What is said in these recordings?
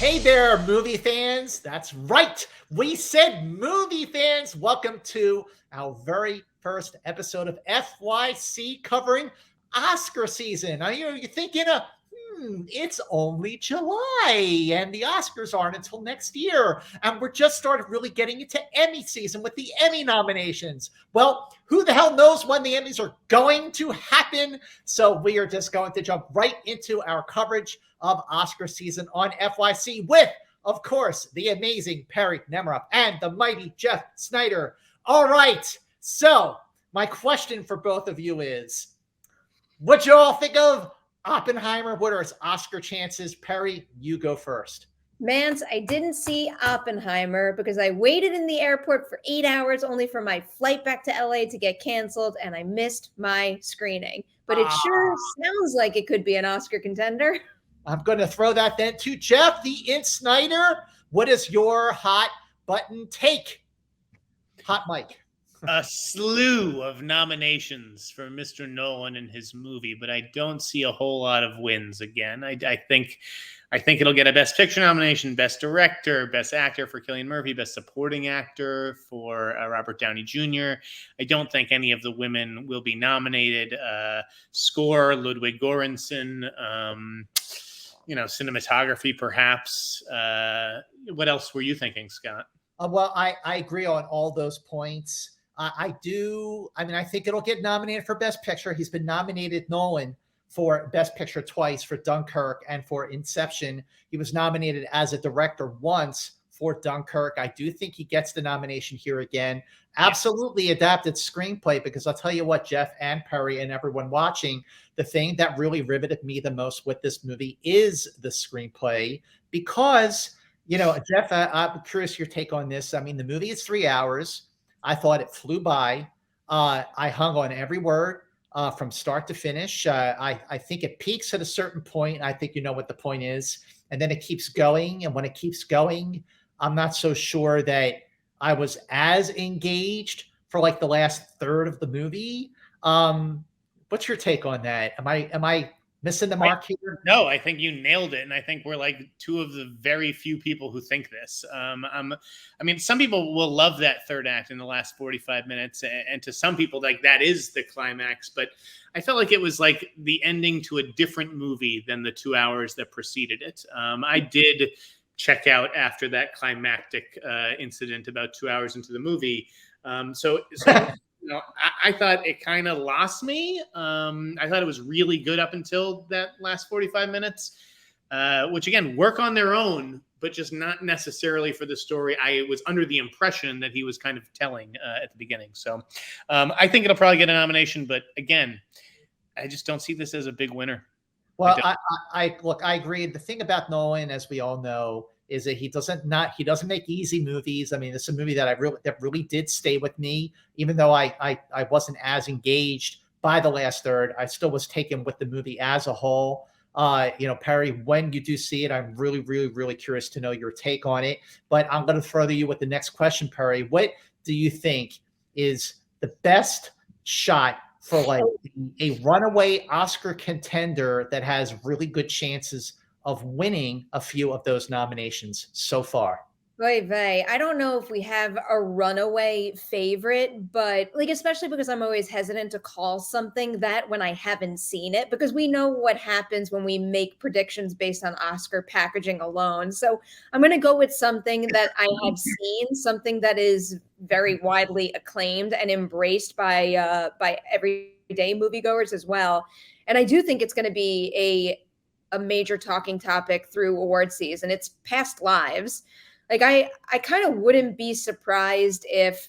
Hey there, movie fans. That's right. We said movie fans. Welcome to our very first episode of FYC covering Oscar season. Now, you're thinking, it's only July and the Oscars aren't until next year. And we're just started really getting into Emmy season with the Emmy nominations. Well, who the hell knows when the Emmys are going to happen? So we are just going to jump right into our coverage of Oscar season on FYC with, of course, the amazing Perri Nemiroff and the mighty Jeff Snyder. All right. So my question for both of you is, what you all think of Oppenheimer? What are its Oscar chances? Perri, you go first. Mance, I didn't see Oppenheimer because I waited in the airport for 8 hours only for my flight back to LA to get canceled, and I missed my screening. But it sure sounds like it could be an Oscar contender. I'm going to throw that then to Jeff, the Int Snyder. What is your hot button take? Hot mic. A slew of nominations for Mr. Nolan and his movie, but I don't see a whole lot of wins again. I think it'll get a Best Picture nomination, Best Director, Best Actor for Cillian Murphy, Best Supporting Actor for Robert Downey Jr. I don't think any of the women will be nominated. Score, Ludwig Göransson. Cinematography, perhaps. What else were you thinking, Scott? Well, I agree on all those points. I think it'll get nominated for Best Picture. He's been nominated, Nolan, for Best Picture twice for Dunkirk and for Inception. He was nominated as a director once for Dunkirk. I do think he gets the nomination here again. Absolutely adapted screenplay, because I'll tell you what, Jeff and Perri and everyone watching, the thing that really riveted me the most with this movie is the screenplay, because, Jeff, I'm curious your take on this. I mean, the movie is 3 hours. I thought it flew by. I hung on every word from start to finish. I think it peaks at a certain point. I think you know what the point is. And then it keeps going. And when it keeps going, I'm not so sure that I was as engaged for like the last third of the movie. What's your take on that? Am I missing the mark here? No, I think you nailed it. And I think we're like two of the very few people who think this. Some people will love that third act in the last 45 minutes. And to some people, like, that is the climax. But I felt like it was like the ending to a different movie than the 2 hours that preceded it. I did check out after that climactic incident about 2 hours into the movie. I thought it kind of lost me. I thought it was really good up until that last 45 minutes, which, again, work on their own, but just not necessarily for the story I was under the impression that he was kind of telling at the beginning. So I think it'll probably get a nomination. But, again, I just don't see this as a big winner. Well, I agree. The thing about Nolan, as we all know, is that he doesn't make easy movies. I mean, it's a movie that really did stay with me, even though I wasn't as engaged by the last third. I still was taken with the movie as a whole. Perri, when you do see it, I'm really, really, really curious to know your take on it. But I'm going to throw to you with the next question, Perri. What do you think is the best shot for like a runaway Oscar contender that has really good chances of winning a few of those nominations so far? I don't know if we have a runaway favorite, but especially because I'm always hesitant to call something that when I haven't seen it, because we know what happens when we make predictions based on Oscar packaging alone. So I'm going to go with something that I have seen, something that is very widely acclaimed and embraced by everyday moviegoers as well. And I do think it's going to be a major talking topic through award season. It's Past Lives. I kind of wouldn't be surprised if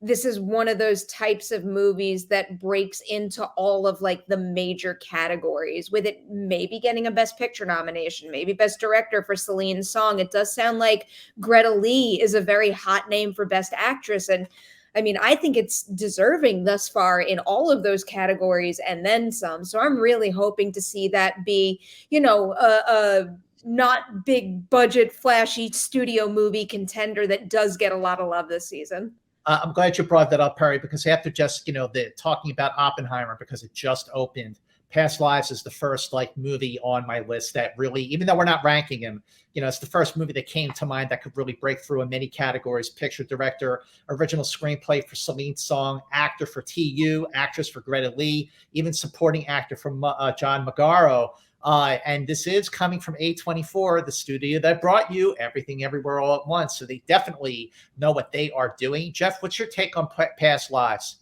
this is one of those types of movies that breaks into all of the major categories, with it maybe getting a Best Picture nomination, maybe Best Director for Celine's Song. It does sound like Greta Lee is a very hot name for Best Actress. And I mean, I think it's deserving thus far in all of those categories and then some. So I'm really hoping to see that be, a not big budget, flashy studio movie contender that does get a lot of love this season. I'm glad you brought that up, Perri, because after just, talking about Oppenheimer, because it just opened, Past Lives is the first like movie on my list that really, even though we're not ranking him, it's the first movie that came to mind that could really break through in many categories: picture, director, original screenplay for Celine Song, actor for TU, actress for Greta Lee, even supporting actor for John Magaro. And this is coming from A24, the studio that brought you Everything Everywhere All at Once. So they definitely know what they are doing. Jeff, what's your take on Past Lives?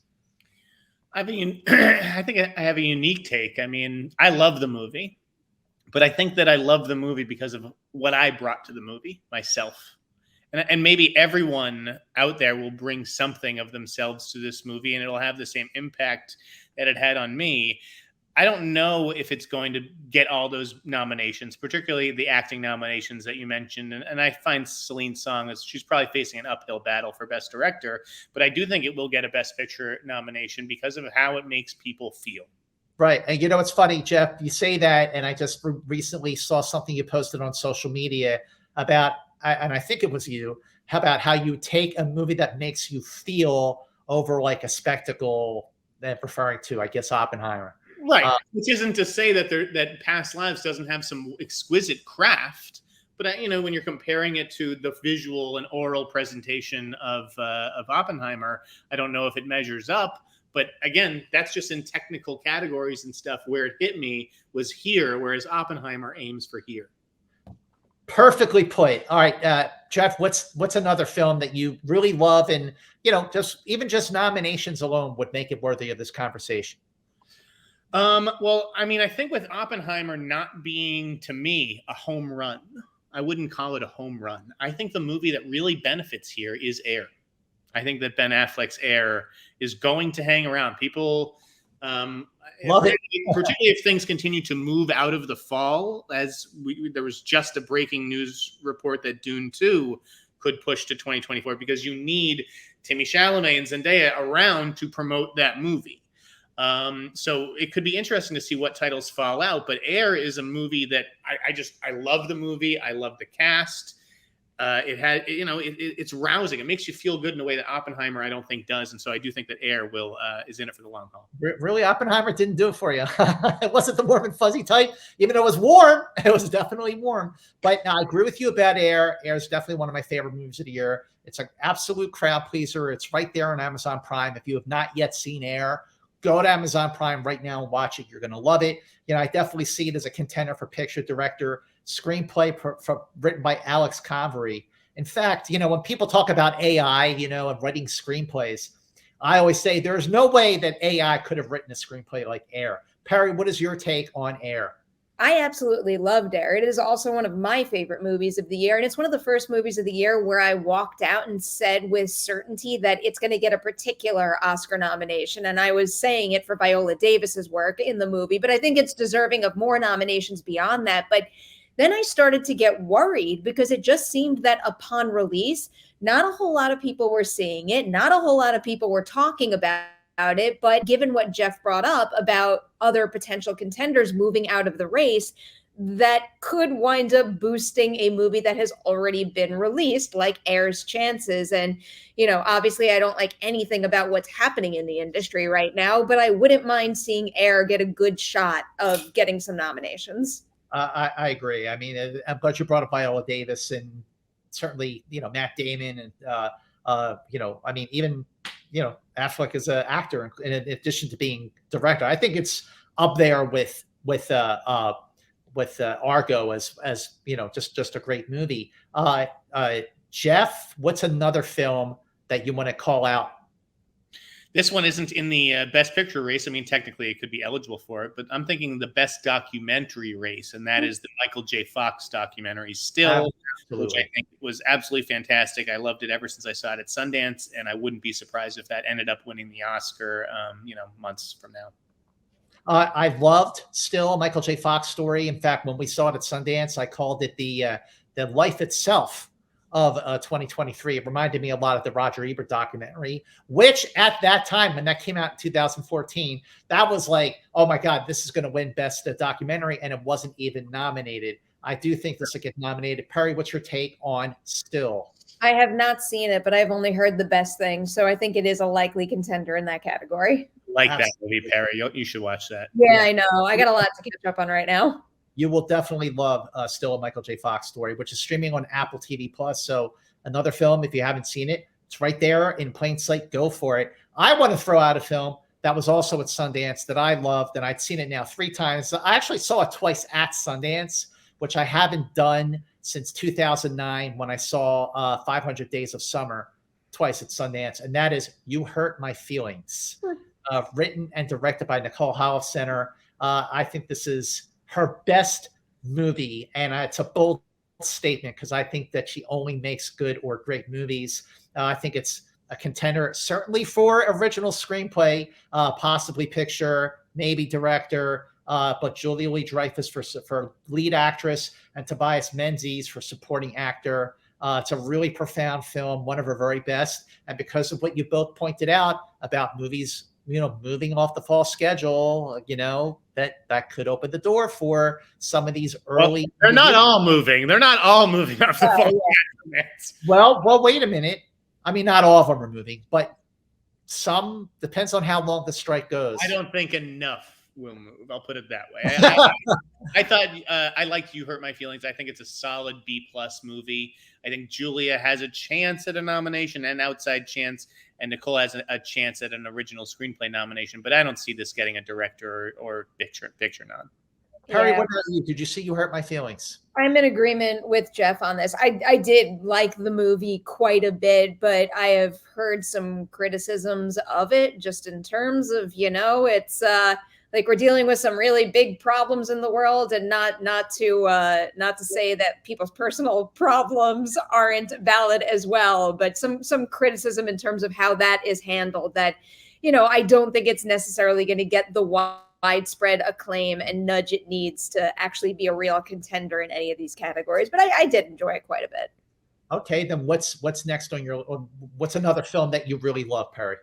I mean, I think I have a unique take. I mean, I love the movie, but I think that I love the movie because of what I brought to the movie myself. And maybe everyone out there will bring something of themselves to this movie, and it'll have the same impact that it had on me. I don't know if it's going to get all those nominations, particularly the acting nominations that you mentioned. And I find Celine Song, she's probably facing an uphill battle for Best Director, but I do think it will get a Best Picture nomination because of how it makes people feel. Right. And it's funny, Jeff, you say that, and I just recently saw something you posted on social media about, and I think it was you, about how you take a movie that makes you feel over like a spectacle, that referring to, I guess, Oppenheimer. Right, which isn't to say that that Past Lives doesn't have some exquisite craft, but when you're comparing it to the visual and oral presentation of Oppenheimer, I don't know if it measures up. But again, that's just in technical categories and stuff. Where it hit me was here, whereas Oppenheimer aims for here. Perfectly put. All right, Jeff, what's another film that you really love, and just nominations alone would make it worthy of this conversation? Well, I mean, I think with Oppenheimer not being, to me, a home run, I wouldn't call it a home run. I think the movie that really benefits here is Air. I think that Ben Affleck's Air is going to hang around. People, love it. Particularly if things continue to move out of the fall, there was just a breaking news report that Dune 2 could push to 2024 because you need Timothée Chalamet and Zendaya around to promote that movie. So it could be interesting to see what titles fall out, but Air is a movie that I love the movie. I love the cast. It's rousing. It makes you feel good in a way that Oppenheimer, I don't think, does. And so I do think that Air is in it for the long haul. Really, Oppenheimer didn't do it for you. It wasn't the warm and fuzzy type, even though it was warm. It was definitely warm. But I agree with you about Air. Air is definitely one of my favorite movies of the year. It's an absolute crowd pleaser. It's right there on Amazon Prime. If you have not yet seen Air, go to Amazon Prime right now and watch it. You're going to love it. I definitely see it as a contender for picture, director, screenplay written by Alex Convery. In fact, when people talk about AI, and writing screenplays, I always say there's no way that AI could have written a screenplay like Air. Perri, what is your take on Air? I absolutely loved Air. It is also one of my favorite movies of the year. And it's one of the first movies of the year where I walked out and said with certainty that it's going to get a particular Oscar nomination. And I was saying it for Viola Davis's work in the movie, but I think it's deserving of more nominations beyond that. But then I started to get worried because it just seemed that upon release, not a whole lot of people were seeing it. Not a whole lot of people were talking about it, but given what Jeff brought up about other potential contenders moving out of the race, that could wind up boosting a movie that has already been released, like Air's chances. And, obviously I don't like anything about what's happening in the industry right now, but I wouldn't mind seeing Air get a good shot of getting some nominations. I agree. I mean, I'm glad you brought up Viola Davis, and certainly, Matt Damon, and, I mean, even, Affleck is an actor in addition to being director. I think it's up there with Argo as just a great movie. Jeff, what's another film that you want to call out? This one isn't in the Best Picture race. I mean, technically it could be eligible for it, but I'm thinking the Best Documentary race, and that is the Michael J. Fox documentary, Still, which I think was absolutely fantastic. I loved it ever since I saw it at Sundance, and I wouldn't be surprised if that ended up winning the Oscar, months from now. I loved Still, a Michael J. Fox story. In fact, when we saw it at Sundance, I called it the life itself of 2023. It reminded me a lot of the Roger Ebert documentary, which at that time, when that came out in 2014, that was like, oh my God, this is going to win Best Documentary, and it wasn't even nominated. I do think this will get nominated. Perri, what's your take on Still? I have not seen it, but I've only heard the best things, so I think it is a likely contender in that category. like that movie, Perri. You should watch that. Yeah, I know. I got a lot to catch up on right now. You will definitely love Still a Michael J. Fox Story, which is streaming on Apple TV Plus. So another film, if you haven't seen it, it's right there in plain sight. Go for it. I want to throw out a film that was also at Sundance that I loved, and I'd seen it now 3 times. I actually saw it twice at Sundance, which I haven't done since 2009 when I saw 500 Days of Summer twice at Sundance, and that is You Hurt My Feelings, written and directed by Nicole Holofcener. I think this is her best movie, and it's a bold statement because I think that she only makes good or great movies. I think it's a contender, certainly for original screenplay, possibly picture, maybe director, but Julia Louis-Dreyfus for lead actress and Tobias Menzies for supporting actor. It's a really profound film, one of her very best. And because of what you both pointed out about movies, moving off the fall schedule, that could open the door for some of these early. They're not all moving. They're not all moving off the fall schedule. Well, wait a minute. I mean, not all of them are moving, but some, depends on how long the strike goes. I don't think enough will move. I'll put it that way. I thought I liked You Hurt My Feelings. I think it's a solid B+ movie. I think Julia has a chance at a nomination, an outside chance, and Nicole has a chance at an original screenplay nomination. But I don't see this getting a director or picture nod. Perri, what about you? Did you see You Hurt My Feelings? I'm in agreement with Jeff on this. I did like the movie quite a bit, but I have heard some criticisms of it just in terms of, it's like we're dealing with some really big problems in the world, and not to say that people's personal problems aren't valid as well, but some criticism in terms of how that is handled that, I don't think it's necessarily going to get the widespread acclaim and nudge it needs to actually be a real contender in any of these categories. But I did enjoy it quite a bit. Okay, then what's next on what's another film that you really love, Perri?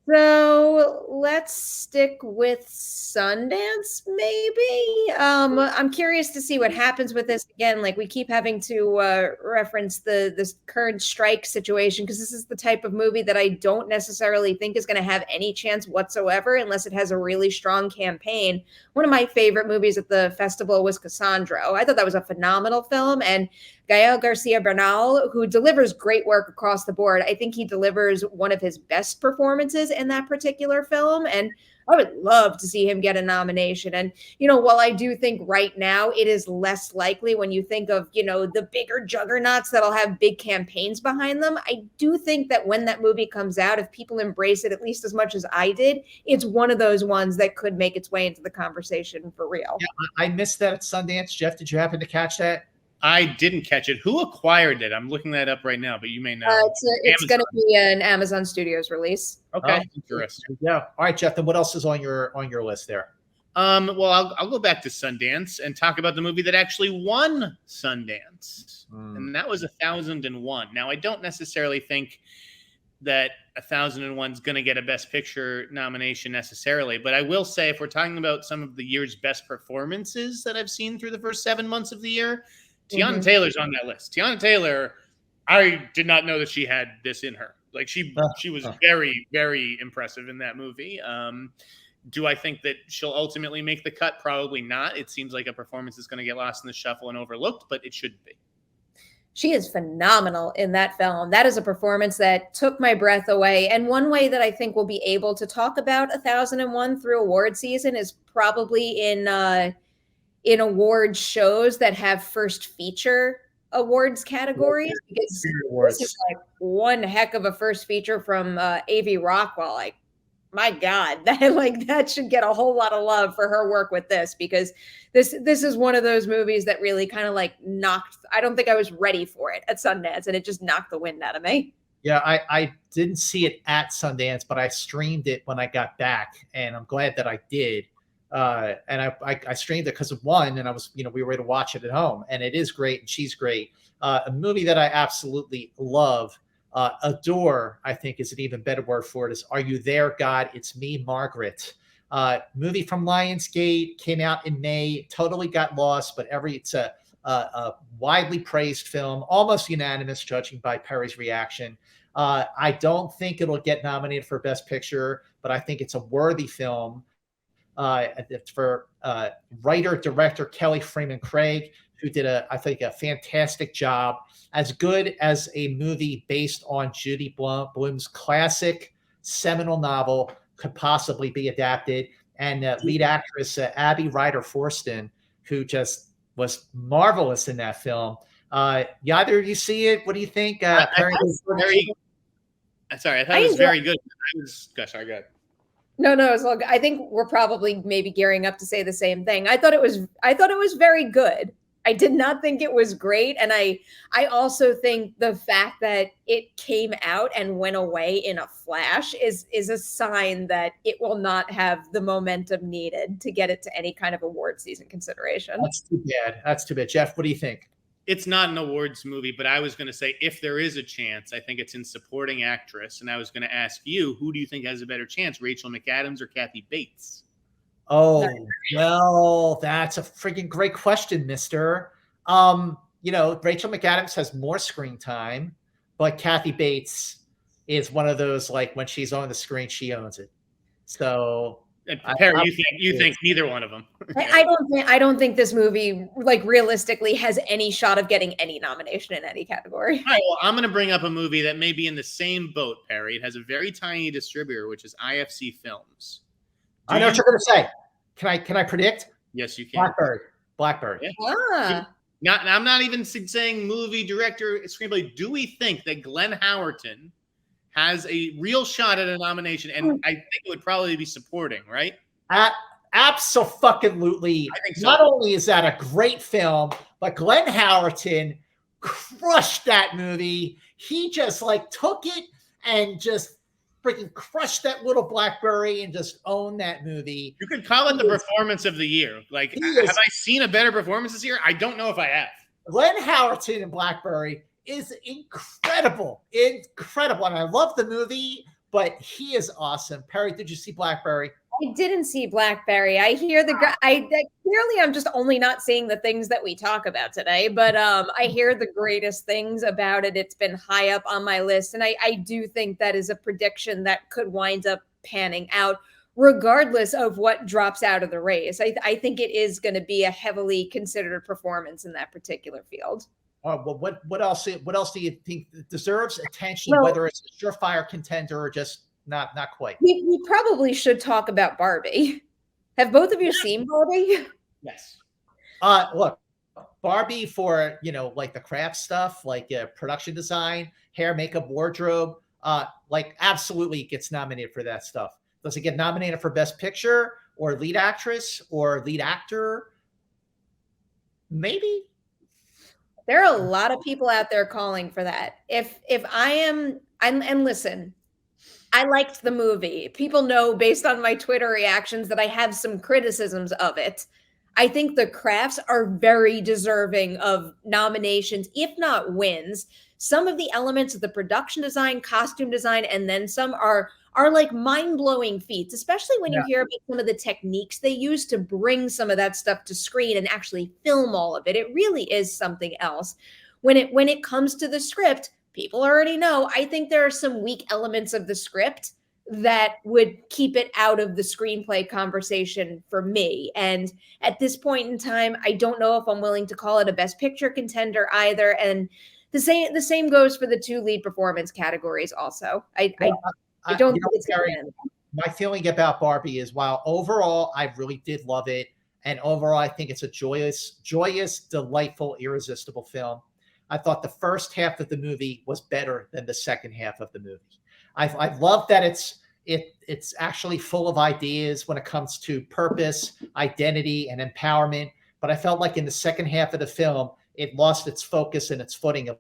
So let's stick with Sundance, maybe. I'm curious to see what happens with this again. Like, we keep having to reference this current strike situation because this is the type of movie that I don't necessarily think is going to have any chance whatsoever unless it has a really strong campaign. One of my favorite movies at the festival was Cassandra. I thought that was a phenomenal film, and Gael Garcia Bernal, who delivers great work across the board. I think he delivers one of his best performances in that particular film, and I would love to see him get a nomination. And, while I do think right now it is less likely when you think of, the bigger juggernauts that'll have big campaigns behind them, I do think that when that movie comes out, if people embrace it at least as much as I did, it's one of those ones that could make its way into the conversation for real. Yeah, I missed that at Sundance. Jeff, did you happen to catch that? I didn't catch it. Who acquired it? I'm looking that up right now, but you may know. It's going to be an Amazon Studios release. Okay, interesting. Yeah. All right, Jeff. Then what else is on your list there? Well, I'll go back to Sundance and talk about the movie that actually won Sundance, and that was 1001. Now, I don't necessarily think that 1001 is going to get a Best Picture nomination necessarily, but I will say, if we're talking about some of the year's best performances that I've seen through the first 7 months of the year, Tiana Taylor's on that list. Tiana Taylor, I did not know that she had this in her. Like, she was very, very impressive in that movie. Do I think that she'll ultimately make the cut? Probably not. It seems like a performance is going to get lost in the shuffle and overlooked, but it shouldn't be. She is phenomenal in that film. That is a performance that took my breath away. And one way that I think we'll be able to talk about 1001 through award season is probably in award shows that have first feature awards categories, because this is like one heck of a first feature from A.V. Rockwell. Like, my God, that should get a whole lot of love for her work with this, because this is one of those movies that really kind of knocked. I don't think I was ready for it at Sundance, and it just knocked the wind out of me. Yeah, I didn't see it at Sundance, but I streamed it when I got back, and I'm glad that I did. And I streamed it because of one, and I was, we were able to watch it at home, and it is great, and she's great. A movie that I absolutely love, adore, I think is an even better word for it, is Are You There, God? It's Me, Margaret. Movie from Lionsgate, came out in May, totally got lost, but it's a widely praised film, almost unanimous judging by Perri's reaction. I don't think it'll get nominated for Best Picture, but I think it's a worthy film. It's for writer director Kelly Freeman Craig, who did I think a fantastic job, as good as a movie based on Judy Blume's classic seminal novel could possibly be adapted. And lead actress Abby Ryder Forston, who just was marvelous in that film. Either of you see it? What do you think? I thought it was very good. Sorry, go ahead. No, I think we're probably maybe gearing up to say the same thing. I thought it was very good. I did not think it was great, and I also think the fact that it came out and went away in a flash is a sign that it will not have the momentum needed to get it to any kind of award season consideration. That's too bad. Jeff, what do you think? It's not an awards movie, but I was going to say, if there is a chance, I think it's in supporting actress. And I was going to ask you, who do you think has a better chance, Rachel McAdams or Kathy Bates? Oh, well, that's a freaking great question, mister. Rachel McAdams has more screen time, but Kathy Bates is one of those, like, when she's on the screen, she owns it. So Perri, you think neither one of them? I don't think this movie, like, realistically has any shot of getting any nomination in any category. All right, well, I'm going to bring up a movie that may be in the same boat, Perri. It has a very tiny distributor, which is IFC Films. I know what you're going to say. Can I predict? Yes, you can. Blackberry. Yeah. I'm not even saying movie director, screenplay. Do we think that Glenn Howerton has a real shot at a nomination? And I think it would probably be supporting, right? Absolutely. I think so. Not only is that a great film, but Glenn Howerton crushed that movie. He just took it and just freaking crushed that little Blackberry and just owned that movie. You could call it the performance of the year. Have I seen a better performance this year? I don't know if I have. Glenn Howerton in Blackberry is incredible. And I love the movie, but he is awesome. Perri, did you see Blackberry? I didn't see Blackberry. I hear clearly I'm just only not seeing the things that we talk about today, but I hear the greatest things about it. It's been high up on my list, and I do think that is a prediction that could wind up panning out, regardless of what drops out of the race. I think it is going to be a heavily considered performance in that particular field. Well, what else do you think deserves attention, whether it's a surefire contender or just not quite? We probably should talk about Barbie. Have both of you seen Barbie? Yes. Look, Barbie for, the craft stuff, like production design, hair, makeup, wardrobe, absolutely gets nominated for that stuff. Does it get nominated for Best Picture or lead actress or lead actor? Maybe. There are a lot of people out there calling for that. If I am, and listen, I liked the movie. People know based on my Twitter reactions that I have some criticisms of it. I think the crafts are very deserving of nominations, if not wins. Some of the elements of the production design, costume design, and then some are like mind-blowing feats, especially when you hear about some of the techniques they use to bring some of that stuff to screen and actually film all of it. It really is something else. When it comes to the script, people already know, I think there are some weak elements of the script that would keep it out of the screenplay conversation for me. And at this point in time, I don't know if I'm willing to call it a Best Picture contender either. And the same goes for the two lead performance categories also. I don't think it's going to win. My feeling about Barbie is, while overall I really did love it, and overall I think it's a joyous, delightful, irresistible film, I thought the first half of the movie was better than the second half of the movie. I love that it's actually full of ideas when it comes to purpose, identity, and empowerment. But I felt like in the second half of the film, it lost its focus and its footing of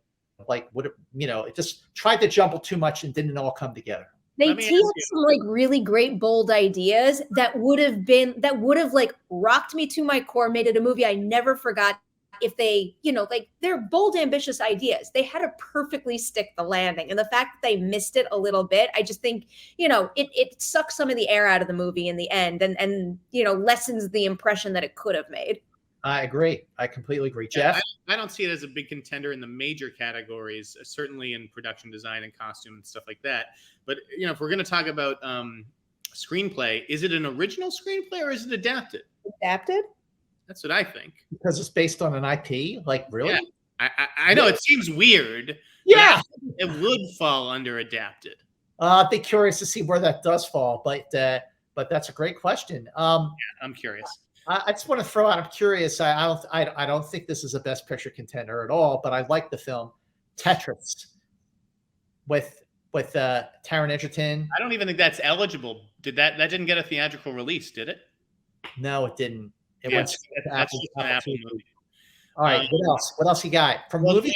it just tried to jumble too much and didn't all come together. They teed up some really great, bold ideas that would have rocked me to my core, made it a movie I never forgot. If they, they're bold, ambitious ideas. They had to perfectly stick the landing. And the fact that they missed it a little bit, I just think, it sucks some of the air out of the movie in the end and lessens the impression that it could have made. I agree. I completely agree. Yeah, Jeff? I don't see it as a big contender in the major categories, certainly in production design and costume and stuff like that. But if we're going to talk about screenplay, is it an original screenplay or is it adapted? Adapted? That's what I think. Because it's based on an IP? Like, really? Yeah. I know it seems weird. Yeah. It would fall under adapted. I'd be curious to see where that does fall, but that's a great question. Yeah, I'm curious. I just want to throw out. I'm curious. I don't think this is a Best Picture contender at all, but I like the film Tetris with Taron Egerton. I don't even think that's eligible. That didn't get a theatrical release, did it? No, it didn't. It Yeah, went that's to just an Apple movie. All right, what else? What else you got from movies?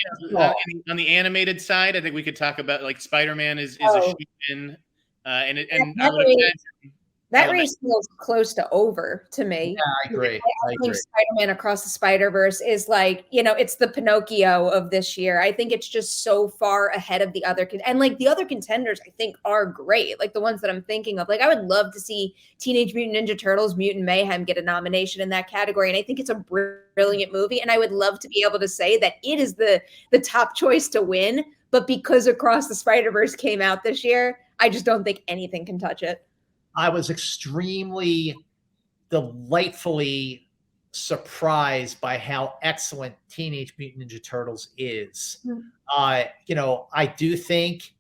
On the animated side, I think we could talk about like Spider-Man is a shoot-in, and I would imagine that race feels close to over to me. Yeah, I agree. I think Spider-Man Across the Spider-Verse is like, it's the Pinocchio of this year. I think it's just so far ahead of the other and like the other contenders I think are great. Like the ones that I'm thinking of. Like I would love to see Teenage Mutant Ninja Turtles Mutant Mayhem get a nomination in that category. And I think it's a brilliant movie. And I would love to be able to say that it is the top choice to win. But because Across the Spider-Verse came out this year, I just don't think anything can touch it. I was extremely delightfully surprised by how excellent Teenage Mutant Ninja Turtles is. I did think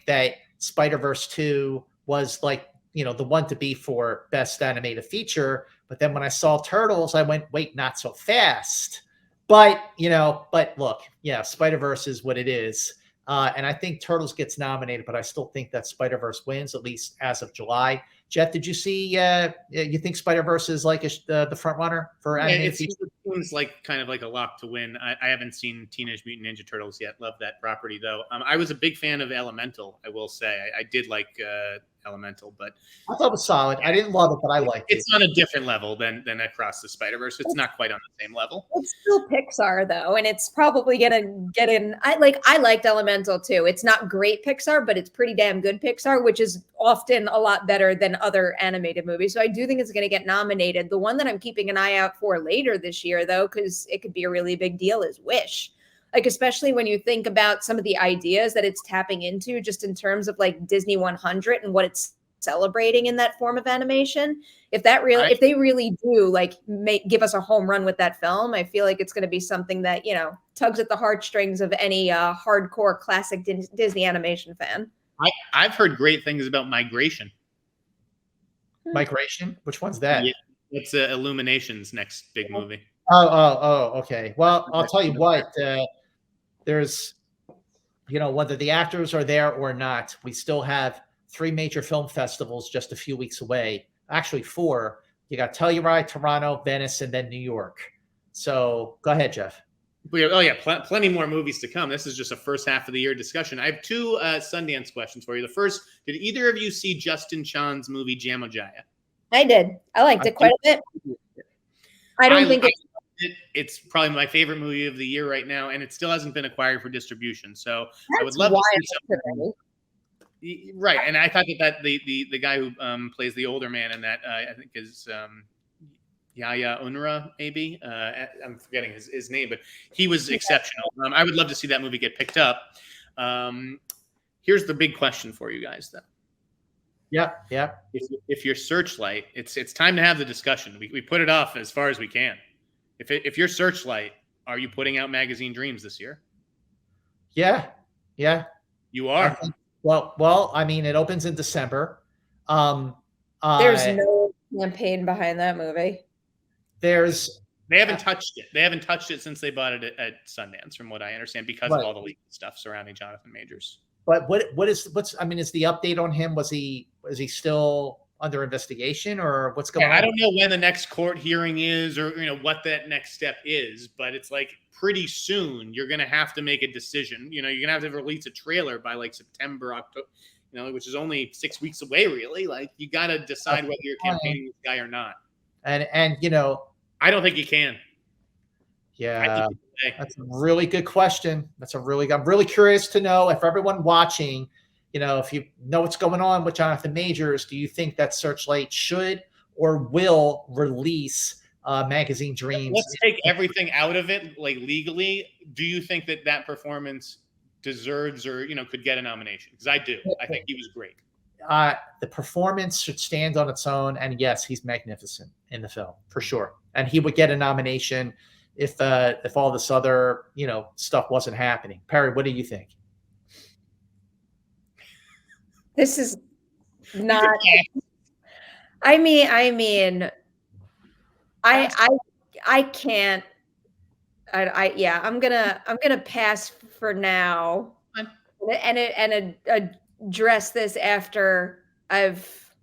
that Spider-Verse 2 was like, the one to be for Best Animated Feature. But then when I saw Turtles, I went, wait, not so fast. But look, Spider-Verse is what it is. And I think Turtles gets nominated, but I still think that Spider-Verse wins, at least as of July. Jeff, did you see, you think Spider-Verse is like the front runner for animated feature? It seems like kind of like a lock to win. I haven't seen Teenage Mutant Ninja Turtles yet. Love that property, though. I was a big fan of Elemental, I will say. I did like Elemental, but I thought it was solid. I didn't love it, but I liked it. It's on a different level than Across the Spider-Verse. It's not quite on the same level. It's still Pixar though, and it's probably gonna get in. I liked Elemental too. It's not great Pixar, but it's pretty damn good Pixar, which is often a lot better than other animated movies. So I do think it's gonna get nominated. The one that I'm keeping an eye out for later this year, though, because it could be a really big deal, is Wish. Like, especially when you think about some of the ideas that it's tapping into just in terms of like Disney 100 and what it's celebrating in that form of animation. If they really do like give us a home run with that film, I feel like it's going to be something that, tugs at the heartstrings of any hardcore classic Disney animation fan. I've heard great things about Migration. Migration? Which one's that? Yeah, it's Illumination's next big movie. Oh, okay. Well, I'll tell you what, there's, whether the actors are there or not, we still have 3 major film festivals just a few weeks away. Actually, 4. You got Telluride, Toronto, Venice, and then New York. So go ahead, Jeff. Plenty more movies to come. This is just a first half of the year discussion. I have 2 Sundance questions for you. The first, did either of you see Justin Chan's movie Jamo Jaya? I did. I liked it quite a bit. I think it's probably my favorite movie of the year right now, and it still hasn't been acquired for distribution. So I would love to see something. Right, and I thought that the guy who plays the older man in that I think is Yaya Unra, maybe. I'm forgetting his name, but he was exceptional. I would love to see that movie get picked up. Here's the big question for you guys, though. Yeah. If you're Searchlight, it's time to have the discussion. We put it off as far as we can. If you're Searchlight, are you putting out Magazine Dreams this year? Yeah. You are. Well, I mean, it opens in December. There's no campaign behind that movie. They haven't touched it. They haven't touched it since they bought it at Sundance, from what I understand, because of all the legal stuff surrounding Jonathan Majors. But is the update on him? Is he still under investigation, or what's going on? I don't know when the next court hearing is, or what that next step is, but it's like pretty soon you're going to have to make a decision. You're going to have to release a trailer by like September, October, which is only 6 weeks away, really. Like, you got to decide whether you're campaigning this guy or not. And I don't think you can. Yeah, that's a really good question. I'm really curious to know, if everyone watching, if you know what's going on with Jonathan Majors, do you think that Searchlight should or will release Magazine Dreams. Let's take everything out of it, like legally. Do you think that performance deserves or could get a nomination? Because I do. I think he was great. The performance should stand on its own, and yes, he's magnificent in the film for sure, and he would get a nomination if all this other stuff wasn't happening. Perri, what do you think? This is not. I mean, I can't. Yeah, I'm gonna pass for now, and address this after I've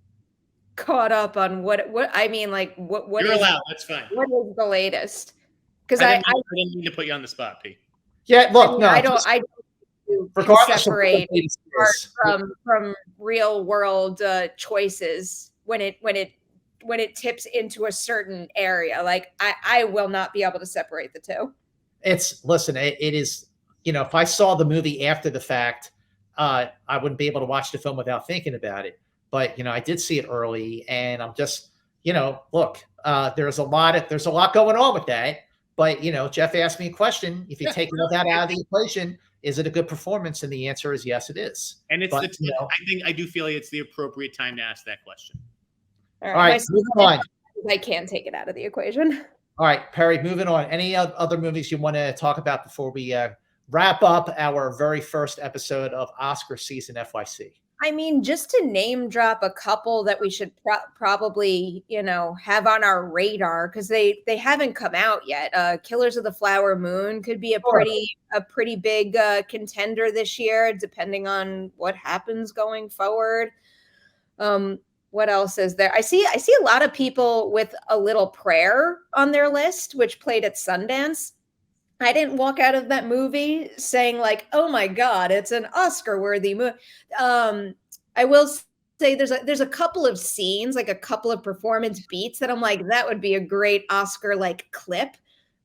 caught up on what I mean. Like what You're is, allowed. That's fine. What is the latest? Because I didn't mean to put you on the spot, P. Yeah, look, I don't separate art from real world choices when it tips into a certain area. Like I will not be able to separate the two. Listen, it is, if I saw the movie after the fact, I wouldn't be able to watch the film without thinking about it. But, I did see it early, and I'm just, look, there's a lot going on with that. But, Jeff asked me a question. If you take all that out of the equation, is it a good performance? And the answer is yes, it is. And I do feel like it's the appropriate time to ask that question. All right, moving on. I can't take it out of the equation. All right, Perri, moving on. Any other movies you want to talk about before we wrap up our very first episode of Oscar season FYC? I mean, just to name drop a couple that we should probably, have on our radar, because they haven't come out yet. Killers of the Flower Moon could be a pretty big contender this year, depending on what happens going forward. What else is there? I see a lot of people with A Little Prayer on their list, which played at Sundance. I didn't walk out of that movie saying like, "Oh my God, it's an Oscar-worthy movie." I will say there's a couple of scenes, like a couple of performance beats that I'm like, that would be a great Oscar like clip.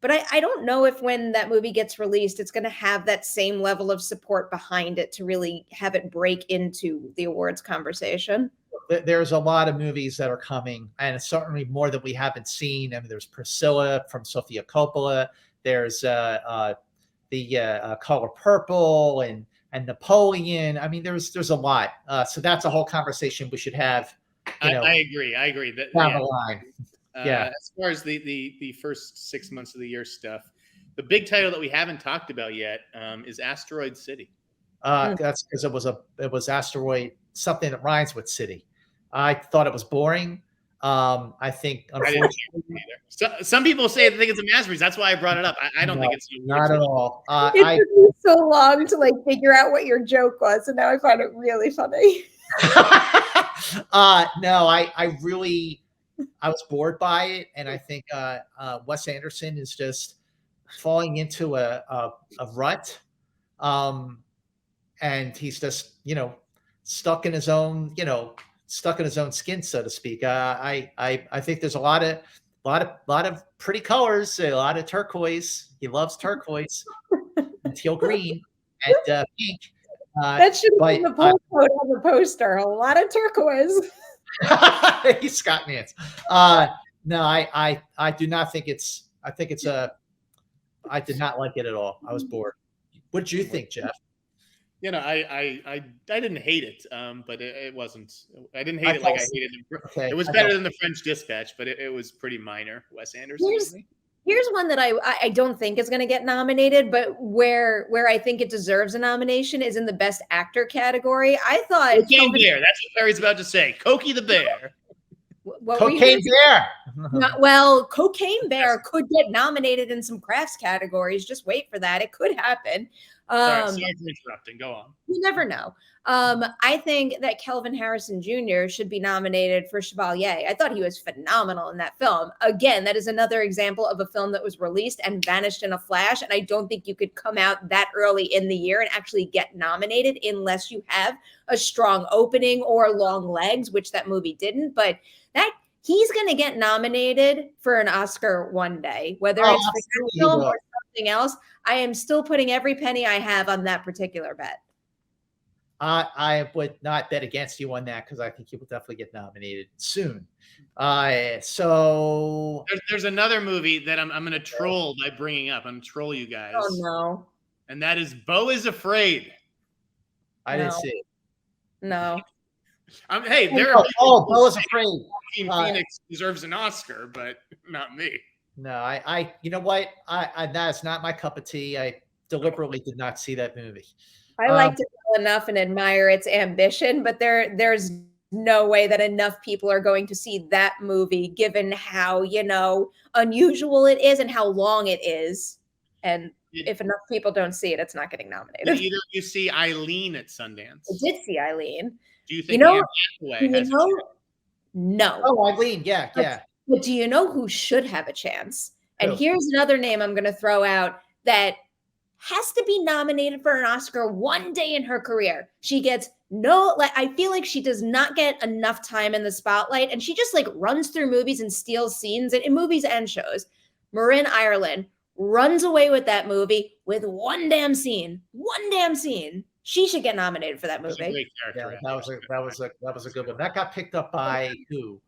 But I don't know if when that movie gets released, it's going to have that same level of support behind it to really have it break into the awards conversation. There's a lot of movies that are coming, and certainly more that we haven't seen. I mean, there's Priscilla from Sofia Coppola. There's the Color Purple and Napoleon. I mean, there's a lot. So that's a whole conversation we should have. I agree. That down the line. As far as the first 6 months of the year stuff, the big title that we haven't talked about yet is Asteroid City. That's because it was asteroid, something that rhymes with city. I thought it was boring. I think unfortunately, some people say they think it's a masterpiece. That's why I brought it up. I don't think it's not at all. It took me so long to figure out what your joke was, and now I find it really funny. No, I was bored by it, and I think Wes Anderson is just falling into a rut, and he's just stuck in his own skin, so to speak. I think there's a lot of pretty colors, a lot of turquoise. He loves turquoise, and teal green, and pink. That should be the postcode on the poster. A lot of turquoise. He's Scott Nance. No, I do not think it's. I think it's I did not like it at all. I was bored. What did you think, Jeff? I didn't hate it, but it wasn't. I didn't hate it like I hated it. Okay, it was better than The French Dispatch, but it was pretty minor. Wes Anderson. Here's one that I don't think is going to get nominated, but where I think it deserves a nomination is in the Best Actor category. I thought Cocaine Bear. That's what Perry's about to say. Cokie the Bear. Cocaine Bear. Well, Cocaine Bear could get nominated in some crafts categories. Just wait for that. It could happen. Sorry for interrupting. Go on. You never know. I think that Kelvin Harrison Jr. should be nominated for Chevalier. I thought he was phenomenal in that film. Again, that is another example of a film that was released and vanished in a flash. And I don't think you could come out that early in the year and actually get nominated unless you have a strong opening or long legs, which that movie didn't. But he's going to get nominated for an Oscar one day, whether it's for film or something else. I am still putting every penny I have on that particular bet. I would not bet against you on that because I think you will definitely get nominated soon. So There's another movie that I'm going to troll by bringing up. I'm going to troll you guys. Oh no. And that is Beau is Afraid. I didn't No. see it. No. Hey, there are Beau is Afraid. Phoenix deserves an Oscar, but not me. No, I you know what? I that is not my cup of tea. I deliberately did not see that movie. I liked it well enough and admire its ambition, but there's no way that enough people are going to see that movie given how, unusual it is and how long it is. And if enough people don't see it, it's not getting nominated. Did either of you see Eileen at Sundance? I did see Eileen. Do you think Anne Hathaway has a chance? No. Oh, Eileen, yeah. But do you know who should have a chance? And Who? here's another name I'm going to throw out that has to be nominated for an Oscar one day in her career. She gets I feel like she does not get enough time in the spotlight, and she just runs through movies and steals scenes in movies and shows. Marin Ireland runs away with that movie with one damn scene. She should get nominated for that movie. That's a great character. Yeah, that was a good one. That got picked up by who?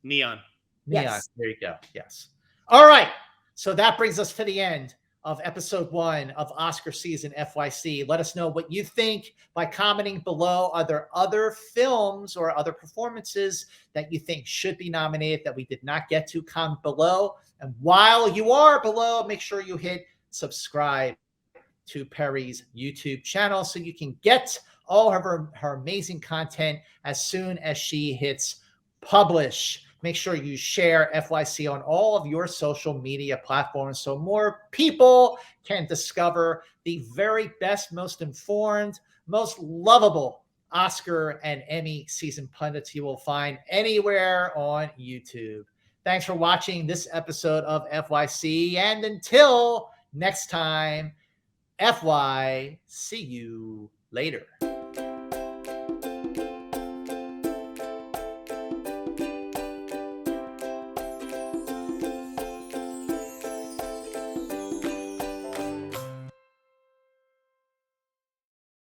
Neon. Yes. There you go. Yes. All right. So that brings us to the end of episode 1 of Oscar season FYC. Let us know what you think by commenting below. Are there other films or other performances that you think should be nominated that we did not get to? Comment below. And while you are below, make sure you hit subscribe to Perri's YouTube channel so you can get all of her amazing content as soon as she hits publish. Make sure you share FYC on all of your social media platforms so more people can discover the very best, most informed, most lovable Oscar and Emmy season pundits you will find anywhere on YouTube. Thanks for watching this episode of FYC. And until next time, FY, see you later.